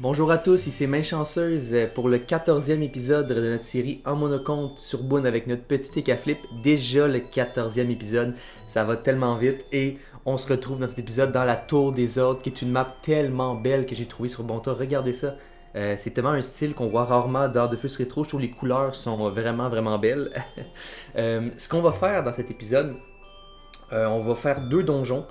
Bonjour à tous, ici Main Chanceuse pour le 14e épisode de notre série En monocompte sur Boone avec notre petit éc à flip. Déjà le 14e épisode, ça va tellement vite et on se retrouve dans cet épisode dans la Tour des Ordres qui est une map tellement belle que j'ai trouvée sur Bonta. Regardez ça, c'est tellement un style qu'on voit rarement dans Dofus Rétro. Je trouve les couleurs sont vraiment belles. Ce qu'on va faire dans cet épisode, on va faire deux donjons.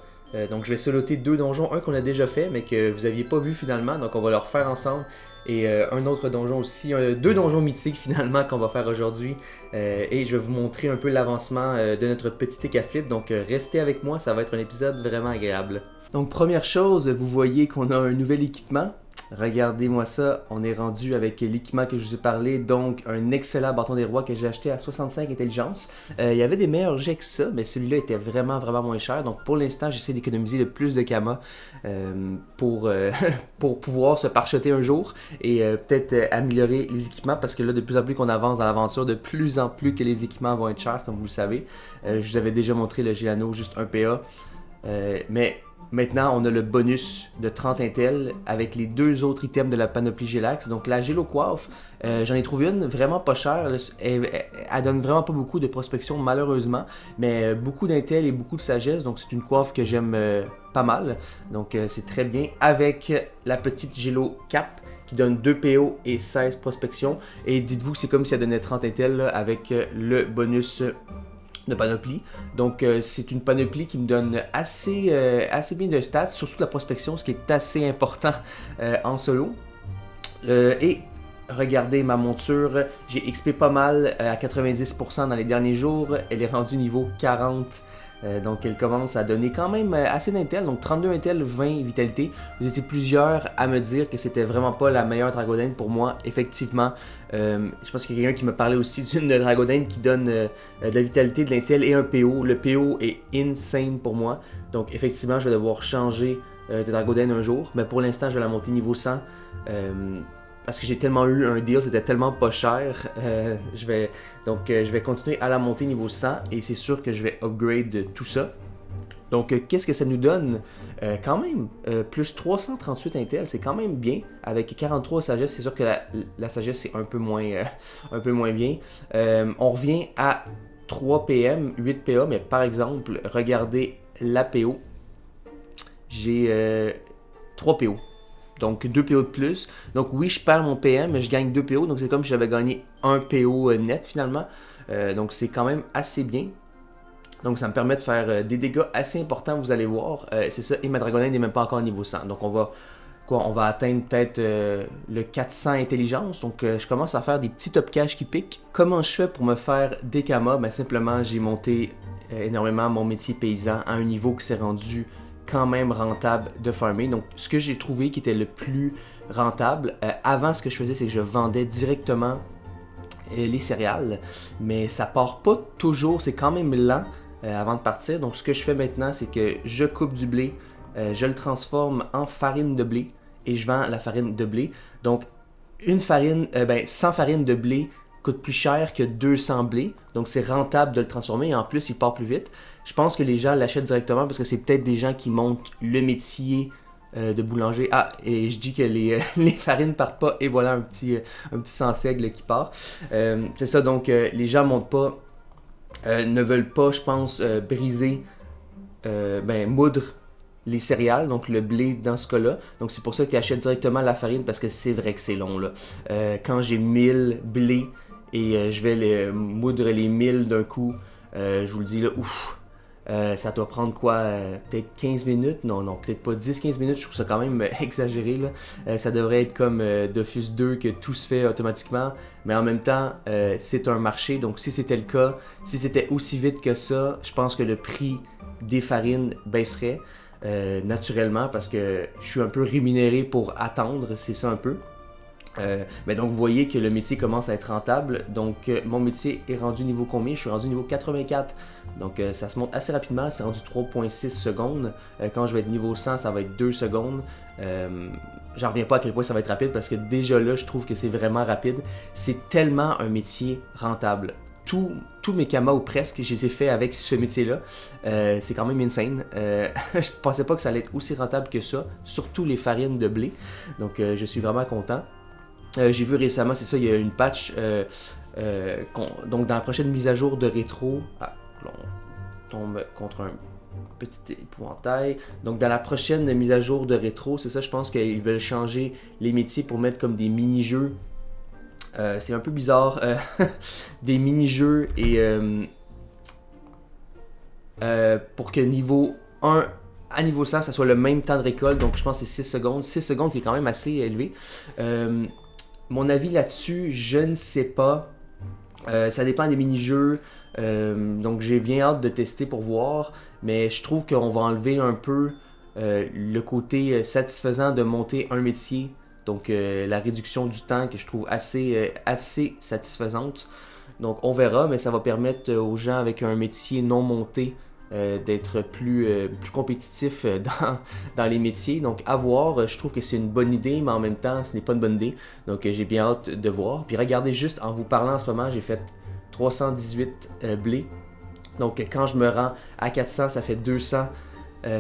Donc je vais soloter deux donjons, un qu'on a déjà fait mais que vous aviez pas vu finalement, donc on va le refaire ensemble. Et un autre donjon aussi, deux donjons mythiques finalement qu'on va faire aujourd'hui. Et je vais vous montrer un peu l'avancement de notre petit éc à flip, donc restez avec moi, ça va être un épisode vraiment agréable. Donc première chose, vous voyez qu'on a un nouvel équipement. Regardez-moi ça, on est rendu avec l'équipement que je vous ai parlé, donc un excellent bâton des rois que j'ai acheté à 65 intelligence. Il y avait des meilleurs jets que ça, mais celui-là était vraiment moins cher, donc pour l'instant j'essaie d'économiser le plus de Kama pour pouvoir se parcheter un jour et peut-être améliorer les équipements, parce que là de plus en plus qu'on avance dans l'aventure, de plus en plus que les équipements vont être chers comme vous le savez. Je vous avais déjà montré le Gilano, juste un PA, mais... Maintenant, on a le bonus de 30 intel avec les deux autres items de la panoplie Gélax. Donc la Gélocoiffe, j'en ai trouvé une vraiment pas chère. Elle donne vraiment pas beaucoup de prospection malheureusement, mais beaucoup d'intel et beaucoup de sagesse. Donc c'est une coiffe que j'aime pas mal. Donc c'est très bien. Avec la petite Gélo Cap qui donne 2 PO et 16 prospection. Et dites-vous que c'est comme si elle donnait 30 intel là, avec le bonus de panoplie. Donc c'est une panoplie qui me donne assez bien de stats, surtout la prospection, ce qui est assez important en solo. Et regardez ma monture, j'ai XP pas mal à 90% dans les derniers jours, elle est rendue niveau 40. Donc elle commence à donner quand même assez d'intel, donc 32 intel, 20 vitalité. Vous étiez plusieurs à me dire que c'était vraiment pas la meilleure Dragonine pour moi, effectivement. Je pense qu'il y a quelqu'un qui me parlait aussi d'une Dragonine qui donne de la vitalité, de l'intel et un PO. Le PO est insane pour moi, donc effectivement je vais devoir changer de Dragonine un jour, mais pour l'instant je vais la monter niveau 100. Parce que j'ai tellement eu un deal, c'était tellement pas cher. Je vais continuer à la monter niveau 100 et c'est sûr que je vais upgrade tout ça. Donc qu'est-ce que ça nous donne? Quand même, plus 338 intel, c'est quand même bien. Avec 43 sagesse, c'est sûr que la sagesse c'est un peu moins bien. On revient à 3 PM, 8 PA, mais par exemple, regardez la PO. J'ai 3 PO. Donc 2 PO de plus. Donc oui, je perds mon PM, mais je gagne 2 PO. Donc c'est comme si j'avais gagné 1 PO net finalement. Donc c'est quand même assez bien. Donc ça me permet de faire des dégâts assez importants, vous allez voir. C'est ça, et ma Dragonine n'est même pas encore niveau 100. Donc on va atteindre peut-être le 400 intelligence. Donc je commence à faire des petits top cash qui piquent. Comment je fais pour me faire des kamas? Ben, simplement j'ai monté énormément mon métier paysan à un niveau qui s'est rendu quand même rentable de farmer. Donc ce que j'ai trouvé qui était le plus rentable, avant ce que je faisais c'est que je vendais directement les céréales, mais ça part pas toujours, c'est quand même lent avant de partir. Donc ce que je fais maintenant c'est que je coupe du blé, je le transforme en farine de blé et je vends la farine de blé. Donc une farine, 100 farines de blé coûte plus cher que 200 blés, donc c'est rentable de le transformer et en plus il part plus vite. Je pense que les gens l'achètent directement parce que c'est peut-être des gens qui montent le métier de boulanger. Ah, et je dis que les farines partent pas et voilà un petit sans-seigle qui part. C'est ça, donc les gens montent pas, ne veulent pas, je pense, briser, moudre les céréales, donc le blé dans ce cas-là. Donc c'est pour ça qu'ils achètent directement la farine parce que c'est vrai que c'est long là. Quand j'ai 1000 blés et je vais moudre les 1000 d'un coup, je vous le dis là, ouf. Ça doit prendre quoi? Peut-être 15 minutes? Non, peut-être pas 10-15 minutes, je trouve ça quand même exagéré là. Ça devrait être comme Dofus 2 que tout se fait automatiquement, mais en même temps, c'est un marché, donc si c'était le cas, si c'était aussi vite que ça, je pense que le prix des farines baisserait naturellement parce que je suis un peu rémunéré pour attendre, c'est ça un peu. Mais donc vous voyez que le métier commence à être rentable. Donc mon métier est rendu niveau combien? Je suis rendu niveau 84. Donc ça se monte assez rapidement, c'est rendu 3.6 secondes. Quand je vais être niveau 100, ça va être 2 secondes. J'en reviens pas à quel point ça va être rapide parce que déjà là, je trouve que c'est vraiment rapide. C'est tellement un métier rentable. tous mes kamas ou presque, je les ai fait avec ce métier-là. C'est quand même insane. Je pensais pas que ça allait être aussi rentable que ça, surtout les farines de blé. Donc je suis vraiment content. J'ai vu récemment, c'est ça, il y a une patch. Donc dans la prochaine mise à jour de rétro, on tombe contre un petit épouvantail. Donc dans la prochaine mise à jour de rétro, c'est ça, je pense qu'ils veulent changer les métiers pour mettre comme des mini-jeux. C'est un peu bizarre, des mini-jeux et pour que niveau 1 à niveau 100, ça soit le même temps de récolte. Donc je pense que c'est 6 secondes. 6 secondes qui est quand même assez élevé. Mon avis là-dessus, je ne sais pas. Ça dépend des mini-jeux. Donc j'ai bien hâte de tester pour voir. Mais je trouve qu'on va enlever un peu le côté satisfaisant de monter un métier. Donc la réduction du temps que je trouve assez satisfaisante. Donc on verra, mais ça va permettre aux gens avec un métier non monté d'être plus compétitifs dans les métiers. Donc à voir, je trouve que c'est une bonne idée, mais en même temps ce n'est pas une bonne idée. Donc j'ai bien hâte de voir. Puis regardez juste, en vous parlant en ce moment, j'ai fait 318 blés. Donc quand je me rends à 400, ça fait 200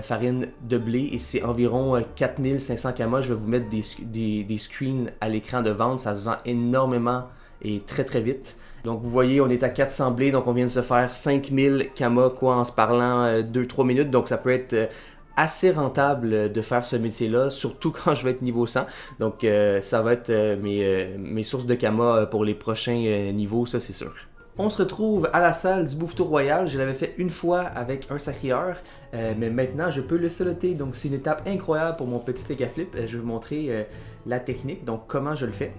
farine de blé et c'est environ 4500 kamas. Je vais vous mettre des screens à l'écran de vente. Ça se vend énormément et très très vite. Donc vous voyez, on est à 400 blés, donc on vient de se faire 5000 kamas en se parlant 2-3 minutes. Donc ça peut être assez rentable de faire ce métier-là, surtout quand je vais être niveau 100. Donc ça va être mes sources de kamas pour les prochains niveaux, ça c'est sûr. On se retrouve à la salle du Bouffetot Royal. Je l'avais fait une fois avec un sacrieur, mais maintenant je peux le soloter. Donc c'est une étape incroyable pour mon petit Tekaflip. Je vais vous montrer la technique, donc comment je le fais.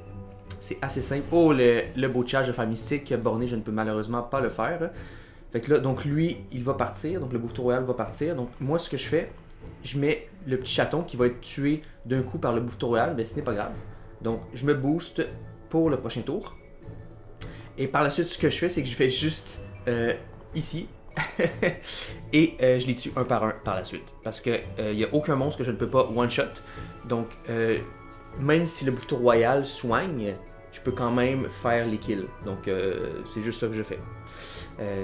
C'est assez simple. Oh, le beau charge de faire mystique borné, je ne peux malheureusement pas le faire. Fait que là, donc lui, il va partir. Donc le Bouffetot Royal va partir. Donc moi, ce que je fais, je mets le petit chaton qui va être tué d'un coup par le Bouffetot Royal, mais ce n'est pas grave. Donc je me booste pour le prochain tour. Et par la suite, ce que je fais, c'est que je fais juste ici. Et je les tue un par la suite. Parce qu'il n'y a aucun monstre que je ne peux pas one-shot. Donc, même si le Bouffetot Royal soigne, je peux quand même faire les kills. Donc, c'est juste ça que je fais.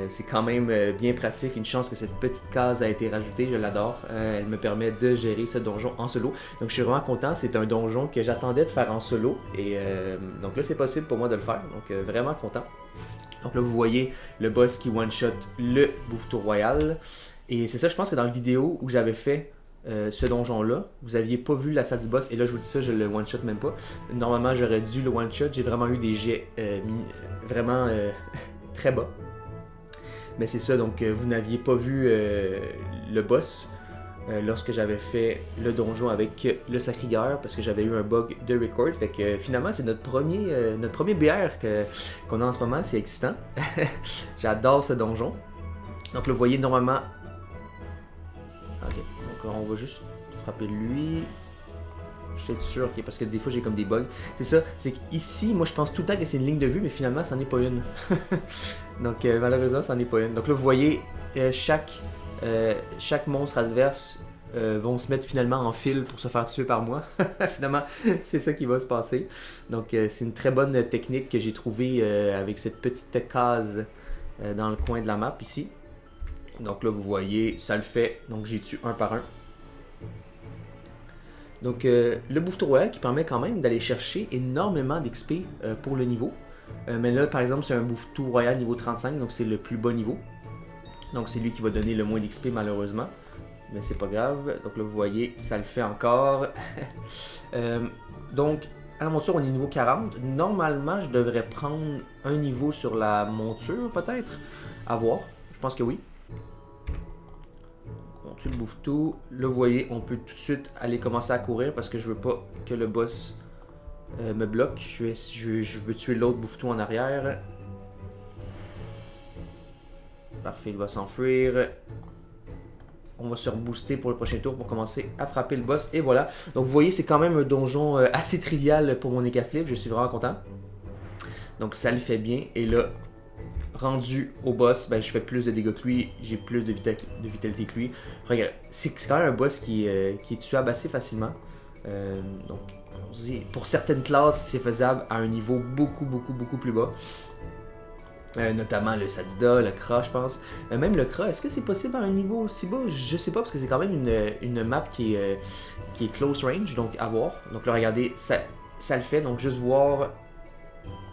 C'est quand même bien pratique. Une chance que cette petite case a été rajoutée. Je l'adore. Elle me permet de gérer ce donjon en solo. Donc je suis vraiment content. C'est un donjon que j'attendais de faire en solo. Et donc là, c'est possible pour moi de le faire. Donc vraiment content. Donc là, vous voyez le boss qui one-shot le Bouffetot Royal. Et c'est ça, je pense que dans la vidéo où j'avais fait ce donjon-là, vous aviez pas vu la salle du boss. Et là, je vous dis ça, je le one-shot même pas. Normalement, j'aurais dû le one-shot. J'ai vraiment eu des jets vraiment très bas. Mais c'est ça, donc vous n'aviez pas vu le boss lorsque j'avais fait le donjon avec le sacrieur parce que j'avais eu un bug de record. Fait que finalement, c'est notre premier BR qu'on a en ce moment, c'est excitant. J'adore ce donjon. Donc là, vous voyez normalement. Ok, donc là, on va juste frapper lui. Je suis sûr, ok, parce que des fois j'ai comme des bugs. C'est ça, c'est qu'ici, moi je pense tout le temps que c'est une ligne de vue, mais finalement, c'en est pas une. Donc malheureusement, c'en est pas une. Donc là, vous voyez, chaque monstre adverse vont se mettre finalement en file pour se faire tuer par moi. Finalement, c'est ça qui va se passer. Donc c'est une très bonne technique que j'ai trouvée avec cette petite case dans le coin de la map ici. Donc là, vous voyez, ça le fait. Donc j'ai tué un par un. Donc le Bouffetot Royal qui permet quand même d'aller chercher énormément d'XP pour le niveau. Mais là par exemple c'est un Bouffetot Royal niveau 35, donc c'est le plus bas niveau. Donc c'est lui qui va donner le moins d'XP malheureusement. Mais c'est pas grave. Donc là vous voyez, ça le fait encore. Donc à la monture on est niveau 40. Normalement je devrais prendre un niveau sur la monture peut-être. À voir. Je pense que oui. On tue le Bouffetot. Là, vous voyez, on peut tout de suite aller commencer à courir parce que je veux pas que le boss me bloque. Je veux tuer l'autre Bouffetot en arrière. Parfait, il va s'enfuir. On va se rebooster pour le prochain tour pour commencer à frapper le boss. Et voilà. Donc, vous voyez, c'est quand même un donjon assez trivial pour mon Ekaflip. Je suis vraiment content. Donc, ça le fait bien. Et là, rendu au boss, ben, je fais plus de dégâts que lui, j'ai plus de vitalité que lui. Regarde, c'est quand même un boss qui est tuable assez facilement. Donc, pour certaines classes, c'est faisable à un niveau beaucoup plus bas. Notamment le Sadida, le Kra, je pense. Même le Kra, est-ce que c'est possible à un niveau aussi bas? Je sais pas, parce que c'est quand même une map qui est close range, donc à voir. Donc là, regardez, ça le fait. Donc juste voir,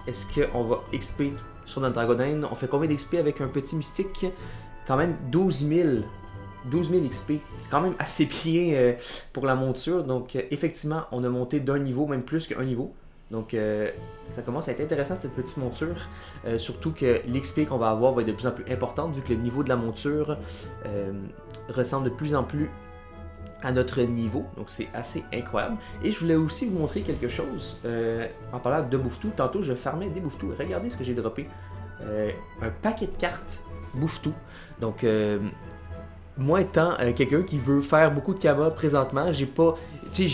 est-ce qu'on va XP sur notre Dragonine? On fait combien d'XP avec un petit mystique? Quand même 12 000. 12 000 XP, c'est quand même assez bien pour la monture. Donc effectivement, on a monté d'un niveau, même plus qu'un niveau. Donc ça commence à être intéressant cette petite monture. Surtout que l'XP qu'on va avoir va être de plus en plus importante vu que le niveau de la monture ressemble de plus en plus à notre niveau. Donc c'est assez incroyable. Et je voulais aussi vous montrer quelque chose en parlant de Bouffe-Tout. Tantôt je farmais des Bouffe-Tout. Regardez ce que j'ai droppé. Un paquet de cartes Bouffe-Tout. Donc moi étant quelqu'un qui veut faire beaucoup de Kama présentement, j'ai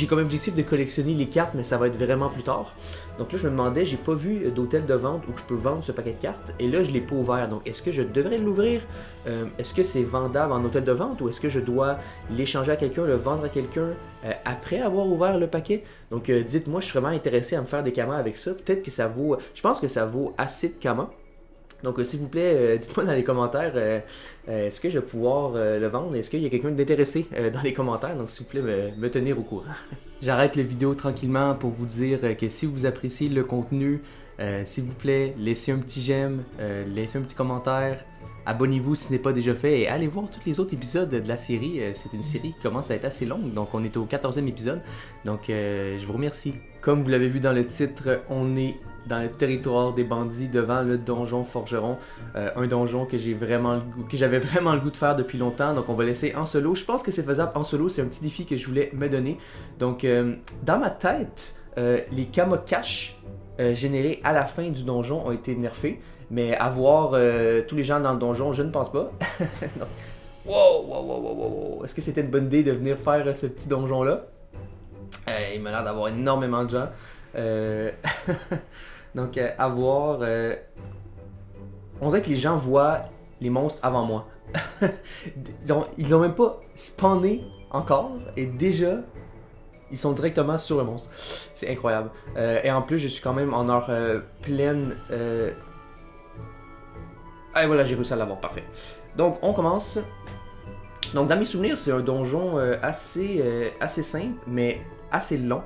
comme objectif de collectionner les cartes, mais ça va être vraiment plus tard. Donc là, je me demandais, j'ai pas vu d'hôtel de vente où je peux vendre ce paquet de cartes, et là, je l'ai pas ouvert. Donc, est-ce que je devrais l'ouvrir? Est-ce que c'est vendable en hôtel de vente, ou est-ce que je dois l'échanger à quelqu'un, le vendre à quelqu'un après avoir ouvert le paquet? Donc, dites-moi, je suis vraiment intéressé à me faire des Kama avec ça. Peut-être que ça vaut, je pense que ça vaut assez de Kama. Donc, s'il vous plaît, dites-moi dans les commentaires, est-ce que je vais pouvoir le vendre? Est-ce qu'il y a quelqu'un d'intéressé dans les commentaires? Donc, s'il vous plaît, me tenir au courant. J'arrête la vidéo tranquillement pour vous dire que si vous appréciez le contenu, s'il vous plaît, laissez un petit j'aime, laissez un petit commentaire, abonnez-vous si ce n'est pas déjà fait et allez voir tous les autres épisodes de la série. C'est une série qui commence à être assez longue, donc on est au 14e épisode. Donc, je vous remercie. Comme vous l'avez vu dans le titre, on est dans le territoire des bandits devant le donjon forgeron, un donjon que j'avais vraiment le goût de faire depuis longtemps, donc on va laisser en solo. Je pense que c'est faisable en solo, c'est un petit défi que je voulais me donner. Donc dans ma tête, les Kama Cash générés à la fin du donjon ont été nerfés, mais avoir tous les gens dans le donjon, je ne pense pas. Donc, wow. Est-ce que c'était une bonne idée de venir faire ce petit donjon là? Il m'a l'air d'avoir énormément de gens. Donc, à voir. On dirait que les gens voient les monstres avant moi. Ils n'ont même pas spawné encore et déjà ils sont directement sur le monstre. C'est incroyable. Et en plus, je suis quand même en heure pleine. Et voilà, j'ai réussi à l'avoir. Parfait. Donc, on commence. Donc, dans mes souvenirs, c'est un donjon assez simple, mais assez long.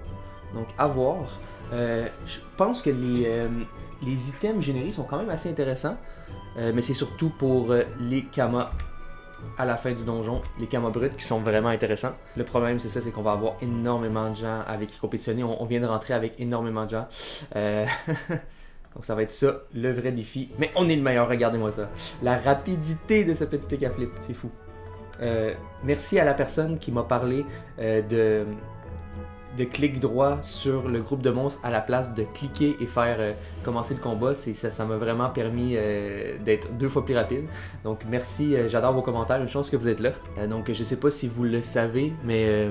Donc, à voir. Je pense que les items générés sont quand même assez intéressants, mais c'est surtout pour les Kama à la fin du donjon, les Kama bruts qui sont vraiment intéressants. Le problème c'est ça, c'est qu'on va avoir énormément de gens avec qui compétitionner, on vient de rentrer avec énormément de gens. Donc ça va être ça, le vrai défi. Mais on est le meilleur, regardez-moi ça. La rapidité de ce petit deck à flip, c'est fou. Merci à la personne qui m'a parlé de clic droit sur le groupe de monstres à la place de cliquer et faire commencer le combat. Ça m'a vraiment permis d'être 2 fois plus rapide. Donc merci, j'adore vos commentaires, une chance que vous êtes là. Donc je sais pas si vous le savez, mais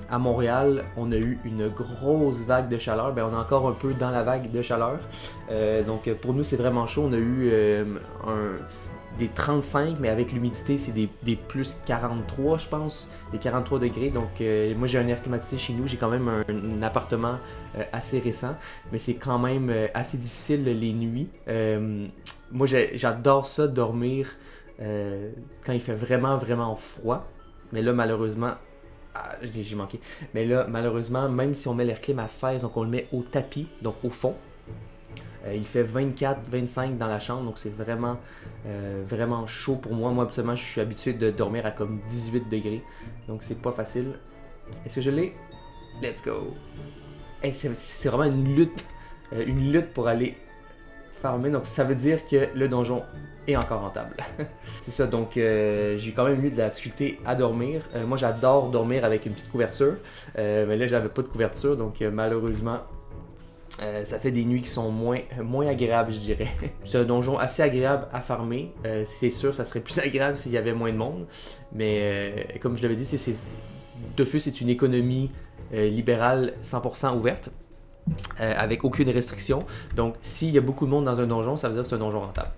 à Montréal, on a eu une grosse vague de chaleur. On est encore un peu dans la vague de chaleur. Donc pour nous c'est vraiment chaud. On a eu des 35, mais avec l'humidité, c'est des plus 43, je pense, des 43 degrés. Donc, moi, j'ai un air climatisé chez nous. J'ai quand même un appartement assez récent, mais c'est quand même assez difficile les nuits. Moi, j'adore ça, dormir quand il fait vraiment, vraiment froid. Mais là, malheureusement, j'ai manqué. Mais là, malheureusement, même si on met l'air clim à 16, donc on le met au tapis, donc au fond, il fait 24-25 dans la chambre, donc c'est vraiment chaud pour moi. Moi, absolument, je suis habitué de dormir à comme 18 degrés, donc c'est pas facile. Est-ce que je l'ai? Let's go! Hey, c'est vraiment une lutte pour aller farmer, donc ça veut dire que le donjon est encore rentable. C'est ça, donc j'ai quand même eu de la difficulté à dormir. Moi, j'adore dormir avec une petite couverture, mais là, j'avais pas de couverture, donc malheureusement, ça fait des nuits qui sont moins agréables, je dirais. C'est un donjon assez agréable à farmer. C'est sûr, ça serait plus agréable s'il y avait moins de monde. Mais comme je l'avais dit, Dofus est une économie libérale 100% ouverte, avec aucune restriction. Donc, s'il y a beaucoup de monde dans un donjon, ça veut dire que c'est un donjon rentable.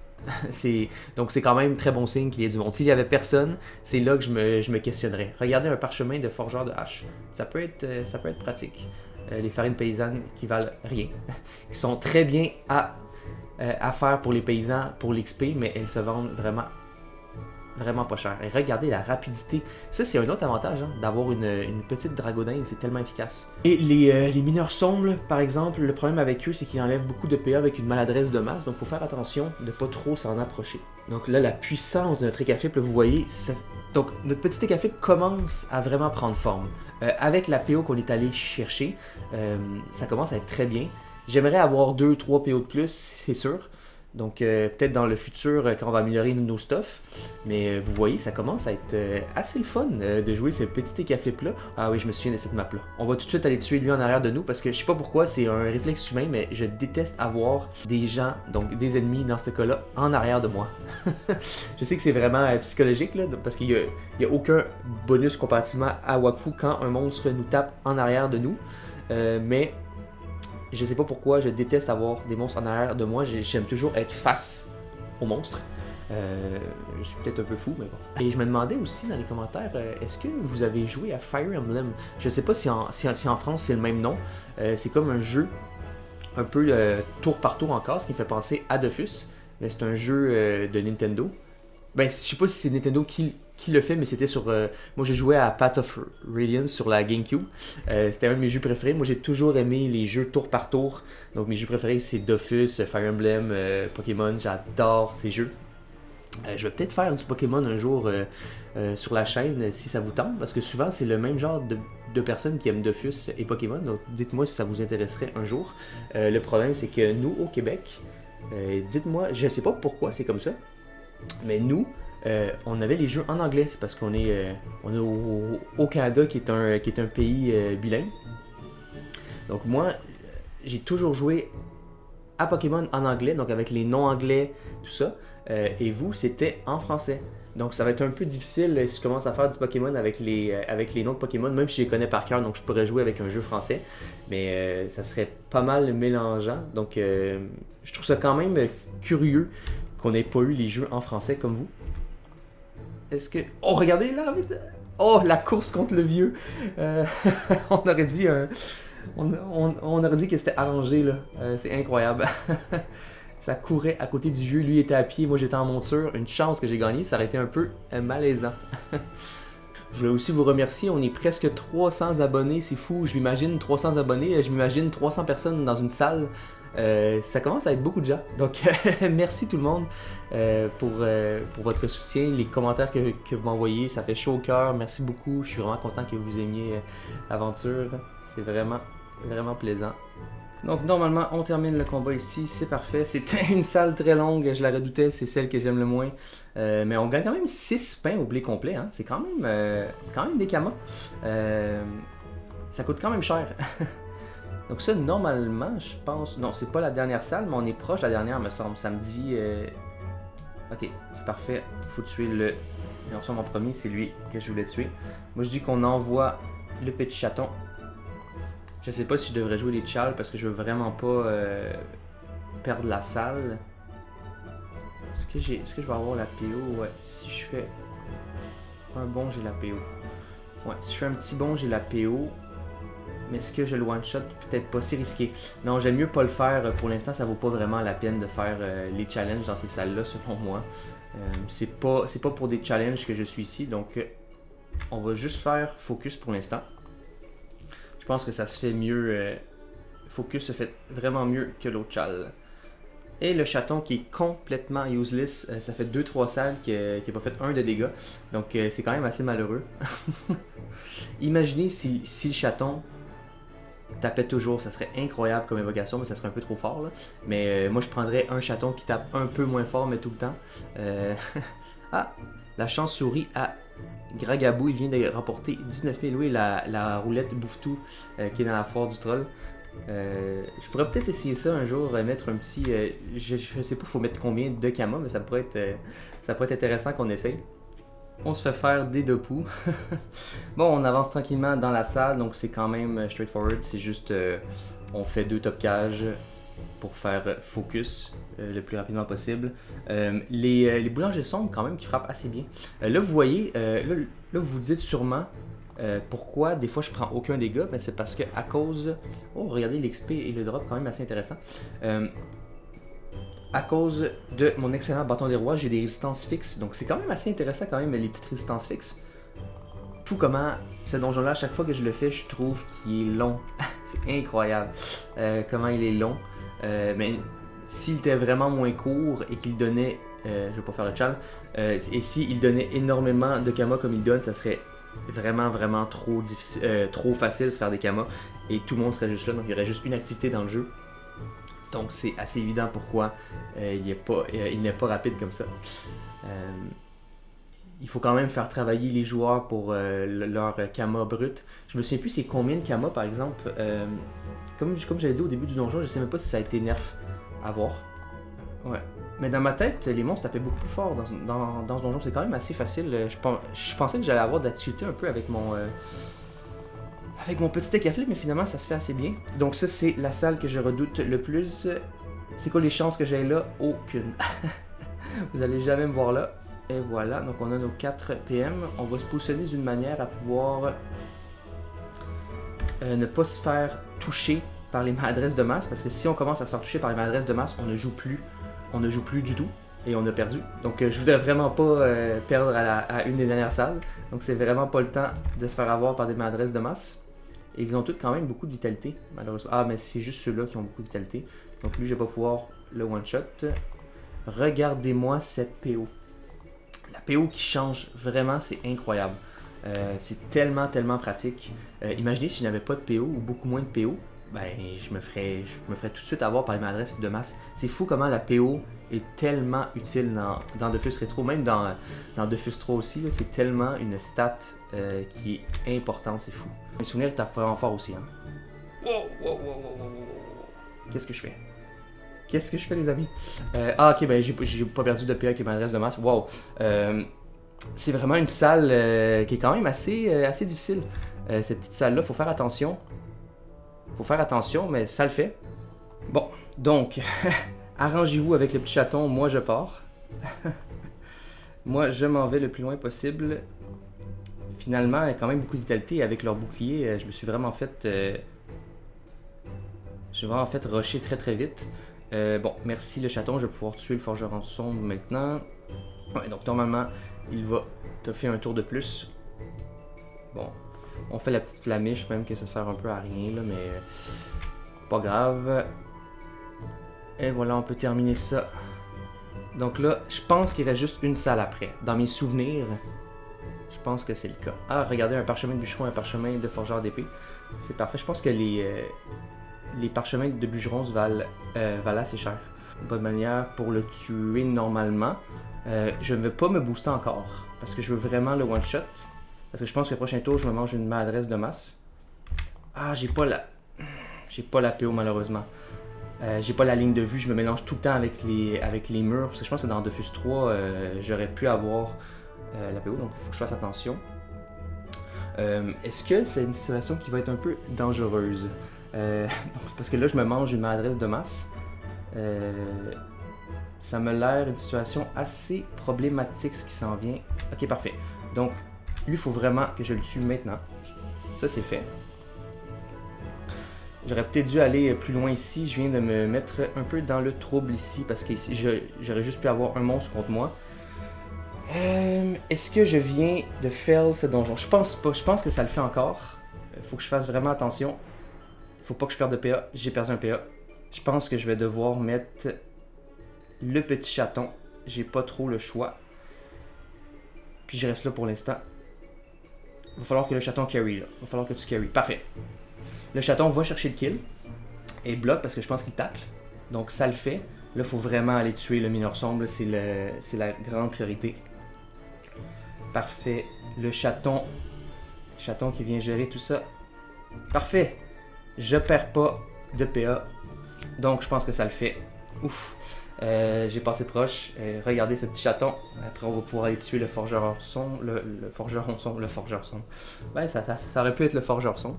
Donc c'est quand même très bon signe qu'il y ait du monde. S'il y avait personne, c'est là que je me questionnerais. Regardez un parchemin de forgeur de hache. Ça peut être pratique. Les farines paysannes qui valent rien, qui sont très bien à à faire pour les paysans, pour l'XP, mais elles se vendent vraiment pas cher. Et regardez la rapidité. Ça, c'est un autre avantage, hein, d'avoir une petite dragonine, c'est tellement efficace. Et les mineurs sombres, par exemple, le problème avec eux, c'est qu'ils enlèvent beaucoup de PA avec une maladresse de masse, donc il faut faire attention de pas trop s'en approcher. Donc là, la puissance de notre écaflip, vous voyez, donc notre petit écaflip commence à vraiment prendre forme. Avec la PO qu'on est allé chercher, ça commence à être très bien. J'aimerais avoir 2-3 PO de plus, c'est sûr. Donc peut-être dans le futur quand on va améliorer nos stuff. Mais vous voyez, ça commence à être assez le fun de jouer ce petit écaflip là. Ah oui, je me souviens de cette map là. On va tout de suite aller tuer lui en arrière de nous parce que je sais pas pourquoi, c'est un réflexe humain, mais je déteste avoir des gens, donc des ennemis dans ce cas là, en arrière de moi. Je sais que c'est vraiment psychologique là, parce qu'il y a aucun bonus comparativement à Wakfu quand un monstre nous tape en arrière de nous. Mais je sais pas pourquoi, je déteste avoir des monstres en arrière de moi. J'aime toujours être face aux monstres. Je suis peut-être un peu fou, mais bon. Et je me demandais aussi dans les commentaires, est-ce que vous avez joué à Fire Emblem? Je sais pas si en France c'est le même nom. C'est comme un jeu un peu tour par tour en case qui me fait penser à Dofus. Mais c'est un jeu de Nintendo. Ben, je sais pas si c'est Nintendo qui le fait, mais c'était sur... moi, j'ai joué à Path of Radiance sur la GameCube. C'était un de mes jeux préférés. Moi, j'ai toujours aimé les jeux tour par tour. Donc, mes jeux préférés, c'est Dofus, Fire Emblem, Pokémon. J'adore ces jeux. Je vais peut-être faire du Pokémon un jour sur la chaîne, si ça vous tente. Parce que souvent, c'est le même genre de personnes qui aiment Dofus et Pokémon. Donc, dites-moi si ça vous intéresserait un jour. Le problème, c'est que nous, au Québec, dites-moi, je sais pas pourquoi c'est comme ça. Mais nous, on avait les jeux en anglais, c'est parce qu'on est au Canada qui est un pays bilingue. Donc moi, j'ai toujours joué à Pokémon en anglais, donc avec les noms anglais, tout ça. Et vous, c'était en français. Donc ça va être un peu difficile si je commence à faire du Pokémon avec les noms de Pokémon, même si je les connais par cœur, donc je pourrais jouer avec un jeu français. Mais ça serait pas mal mélangeant. Donc je trouve ça quand même curieux qu'on n'ait pas eu les jeux en français comme vous. Est-ce que... Oh, regardez là! Oh, la course contre le vieux! On aurait dit on aurait dit que c'était arrangé, là. C'est incroyable. Ça courait à côté du vieux, lui était à pied, moi j'étais en monture. Une chance que j'ai gagné, ça aurait été un peu malaisant. Je voulais aussi vous remercier, on est presque 300 abonnés, c'est fou. Je m'imagine 300 abonnés, je m'imagine 300 personnes dans une salle. Ça commence à être beaucoup de gens. Donc, merci tout le monde pour votre soutien, les commentaires que vous m'envoyez. Ça fait chaud au cœur. Merci beaucoup. Je suis vraiment content que vous aimiez l'aventure. C'est vraiment plaisant. Donc, normalement, on termine le combat ici. C'est parfait. C'était une salle très longue. Je la redoutais. C'est celle que j'aime le moins. Mais on gagne quand même 6 pains au blé complet. Hein. C'est quand même des kamas. Ça coûte quand même cher. Donc ça, normalement, je pense... Non, c'est pas la dernière salle, mais on est proche de la dernière, me semble. Ça me dit... Ok, c'est parfait. Il faut tuer le... Non, ça, mon premier, c'est lui que je voulais tuer. Moi, je dis qu'on envoie le petit chaton. Je sais pas si je devrais jouer les Chals, parce que je veux vraiment pas perdre la salle. Est-ce que je vais avoir la PO? Ouais, si je fais un bon, j'ai la PO. Ouais, si je fais un petit bon, j'ai la PO. Mais est-ce que je le one-shot? Peut-être pas, c'est risqué. Non, j'aime mieux pas le faire. Pour l'instant, ça vaut pas vraiment la peine de faire les challenges dans ces salles-là, selon moi. C'est pas pour des challenges que je suis ici, donc on va juste faire focus pour l'instant. Je pense que ça se fait mieux. Focus se fait vraiment mieux que l'autre chal. Et le chaton qui est complètement useless, ça fait 2-3 salles qui n'a pas fait 1 de dégâts. Donc c'est quand même assez malheureux. Imaginez si le chaton tapait toujours, ça serait incroyable comme évocation, mais ça serait un peu trop fort là. Mais moi je prendrais un chaton qui tape un peu moins fort mais tout le temps. Ah, la chance-souris à Gragabou, il vient de remporter 19 000. Oui, la roulette bouffe-tout qui est dans la foire du troll. Je pourrais peut-être essayer ça un jour, mettre un petit... je sais pas, il faut mettre combien de kamas, mais ça pourrait être intéressant qu'on essaye. On se fait faire des deux poux. Bon, on avance tranquillement dans la salle, donc c'est quand même straightforward. C'est juste, on fait 2 top cages pour faire focus le plus rapidement possible. Les boulangers sombres quand même qui frappent assez bien. Là, vous voyez, là, vous vous dites sûrement pourquoi des fois je prends aucun dégât. Ben, c'est parce que à cause... Oh, regardez l'XP et le drop quand même assez intéressant. à cause de mon excellent bâton des rois, j'ai des résistances fixes. Donc c'est quand même assez intéressant quand même les petites résistances fixes. Fou comment ce donjon-là, à chaque fois que je le fais, je trouve qu'il est long. C'est incroyable comment il est long. Mais s'il était vraiment moins court et qu'il donnait, je vais pas faire le chal, et s'il donnait énormément de kamas comme il donne, ça serait vraiment trop difficile, trop facile de se faire des kamas et tout le monde serait juste là, donc il y aurait juste une activité dans le jeu. Donc c'est assez évident pourquoi il n'est pas rapide comme ça. Il faut quand même faire travailler les joueurs pour leur kama brut. Je me souviens plus c'est combien de kama par exemple. Comme j'avais dit au début du donjon, je sais même pas si ça a été nerf à voir. Ouais. Mais dans ma tête, les monstres tapaient beaucoup plus fort dans ce donjon. C'est quand même assez facile. Je pensais que j'allais avoir de la difficulté un peu avec mon petit deck à flip, mais finalement ça se fait assez bien. Donc ça c'est la salle que je redoute le plus. C'est quoi les chances que j'aille là? Aucune. Vous allez jamais me voir là. Et voilà, donc on a nos 4 PM. On va se positionner d'une manière à pouvoir ne pas se faire toucher par les maladresses de masse. Parce que si on commence à se faire toucher par les maladresses de masse, on ne joue plus du tout. Et on a perdu. Donc je voudrais vraiment pas perdre à une des dernières salles. Donc c'est vraiment pas le temps de se faire avoir par des maladresses de masse. Et ils ont tous quand même beaucoup de vitalité, malheureusement. Ah, mais c'est juste ceux-là qui ont beaucoup de vitalité. Donc lui, je vais pas pouvoir le one-shot. Regardez-moi cette PO. La PO qui change vraiment, c'est incroyable. C'est tellement pratique. Imaginez si je n'avais pas de PO ou beaucoup moins de PO, ben je me ferais tout de suite avoir par les maladresses de masse. C'est fou comment la PO est tellement utile dans Dofus Rétro, même dans Dofus 3 aussi. C'est tellement une stat qui est importante, c'est fou. Mes souvenirs tapent vraiment fort aussi. Hein. Wow. Qu'est-ce que je fais? Qu'est-ce que je fais, les amis? Ok, ben j'ai pas perdu de PA avec les maladresses de masse. Wow. C'est vraiment une salle qui est quand même assez difficile. Cette petite salle-là, faut faire attention. Mais ça le fait. Bon, donc, arrangez-vous avec le petit chaton. Moi, je pars. Moi, je m'en vais le plus loin possible. Finalement, il y a quand même beaucoup de vitalité avec leur bouclier. Je me suis vraiment fait... rusher très vite. Bon, merci le chaton, je vais pouvoir tuer le forgeron sombre maintenant. Ouais, donc normalement, il va te faire un tour de plus. Bon, on fait la petite flamiche, même que ça sert un peu à rien, là, mais pas grave. Et voilà, on peut terminer ça. Donc là, je pense qu'il reste juste une salle après. Dans mes souvenirs, je pense que c'est le cas. Ah, regardez, un parchemin de bûcheron, un parchemin de forgeur d'épée. C'est parfait, je pense que les parchemins de bûcherons valent assez cher. Bonne manière pour le tuer normalement. Je ne vais pas me booster encore parce que je veux vraiment le one shot. Parce que je pense que le prochain tour, je me mange une maladresse de masse. Ah, j'ai pas la PO malheureusement. J'ai pas la ligne de vue, je me mélange tout le temps avec les murs. Parce que je pense que dans Dofus 3, j'aurais pu avoir la PO, donc il faut que je fasse attention. Est-ce que c'est une situation qui va être un peu dangereuse? Parce que là, je me mange une maladresse de masse. Ça me l'air une situation assez problématique ce qui s'en vient. Ok, parfait. Donc, lui, il faut vraiment que je le tue maintenant. Ça, c'est fait. J'aurais peut-être dû aller plus loin ici. Je viens de me mettre un peu dans le trouble ici parce que ici, j'aurais juste pu avoir un monstre contre moi. Est-ce que je viens de fail ce donjon? Je pense pas. Je pense que ça le fait encore. Faut que je fasse vraiment attention. Faut pas que je perde de PA. J'ai perdu un PA. Je pense que je vais devoir mettre le petit chaton. J'ai pas trop le choix. Puis je reste là pour l'instant. Il va falloir que le chaton carry là. Il va falloir que tu carry. Parfait. Le chaton va chercher le kill. Et bloque parce que je pense qu'il tacle. Donc ça le fait. Là, il faut vraiment aller tuer le mineur sombre. C'est la grande priorité. Parfait. Le chaton. Chaton qui vient gérer tout ça. Parfait. Je perds pas de PA. Donc je pense que ça le fait. Ouf. J'ai passé proche. Regardez ce petit chaton. Après on va pouvoir aller tuer le forgeron son. Le forgeron son. Ouais, ça aurait pu être le forgeron son.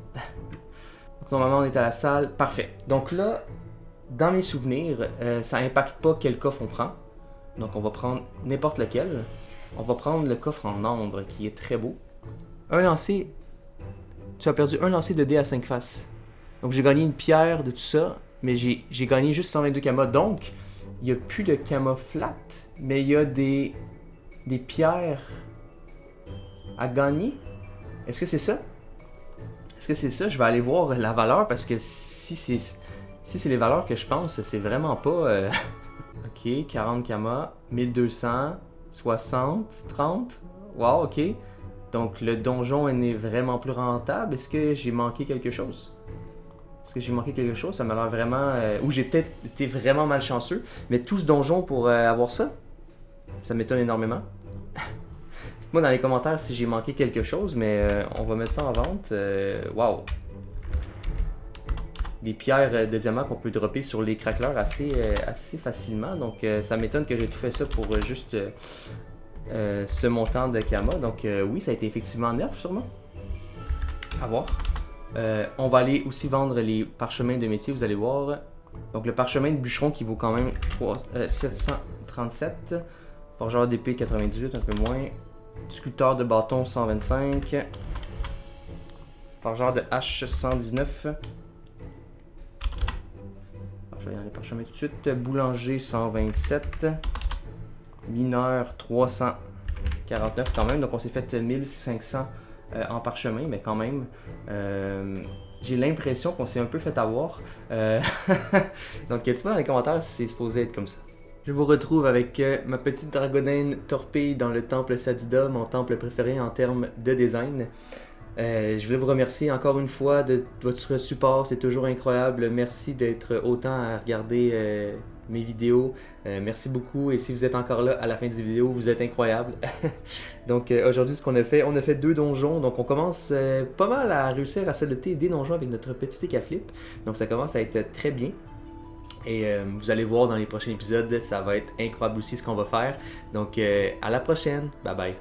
Donc normalement on est à la salle. Parfait. Donc là, dans mes souvenirs, ça impacte pas quel coffre on prend. Donc on va prendre n'importe lequel. On va prendre le coffre en ambre qui est très beau. Un lancer. Tu as perdu un lancer de dés à 5 faces. Donc j'ai gagné une pierre de tout ça. Mais j'ai gagné juste 122 kamas. Donc il n'y a plus de camouflate, mais il y a des pierres à gagner. Est-ce que c'est ça? Est-ce que c'est ça? Je vais aller voir la valeur parce que si c'est les valeurs que je pense, c'est vraiment pas... Ok, 40 kama, 1200, 60, 30. Wow, ok. Donc le donjon est vraiment plus rentable. Est-ce que j'ai manqué quelque chose? Est-ce que j'ai manqué quelque chose? Ça m'a l'air vraiment... ou j'ai peut-être été vraiment malchanceux. Mais tout ce donjon pour avoir ça, ça m'étonne énormément. Dites-moi dans les commentaires si j'ai manqué quelque chose, mais on va mettre ça en vente. Wow! Des pierres de diamant qu'on peut dropper sur les craqueleurs assez facilement. Donc ça m'étonne que j'ai tout fait ça pour juste ce montant de Kama. Donc oui, ça a été effectivement nerf sûrement. À voir. On va aller aussi vendre les parchemins de métier, vous allez voir. Donc le parchemin de bûcheron qui vaut quand même 737. Forgeur d'épée 98, un peu moins. Sculpteur de bâton 125. Forgeur de hache 119. Je vais aller les parchemins tout de suite. Boulanger 127. Mineur 349 quand même. Donc on s'est fait 1500 en parchemin, mais quand même. J'ai l'impression qu'on s'est un peu fait avoir. Donc dites-moi dans les commentaires si c'est supposé être comme ça. Je vous retrouve avec ma petite dragonine torpille dans le temple Sadida, mon temple préféré en termes de design. Je voulais vous remercier encore une fois de votre support, c'est toujours incroyable. Merci d'être autant à regarder mes vidéos. Merci beaucoup et si vous êtes encore là à la fin de la vidéo, vous êtes incroyable. Donc aujourd'hui ce qu'on a fait 2 donjons. Donc on commence pas mal à réussir à soloter des donjons avec notre petit Tekaflip. Donc ça commence à être très bien. Et vous allez voir dans les prochains épisodes, ça va être incroyable aussi ce qu'on va faire. Donc à la prochaine, bye bye.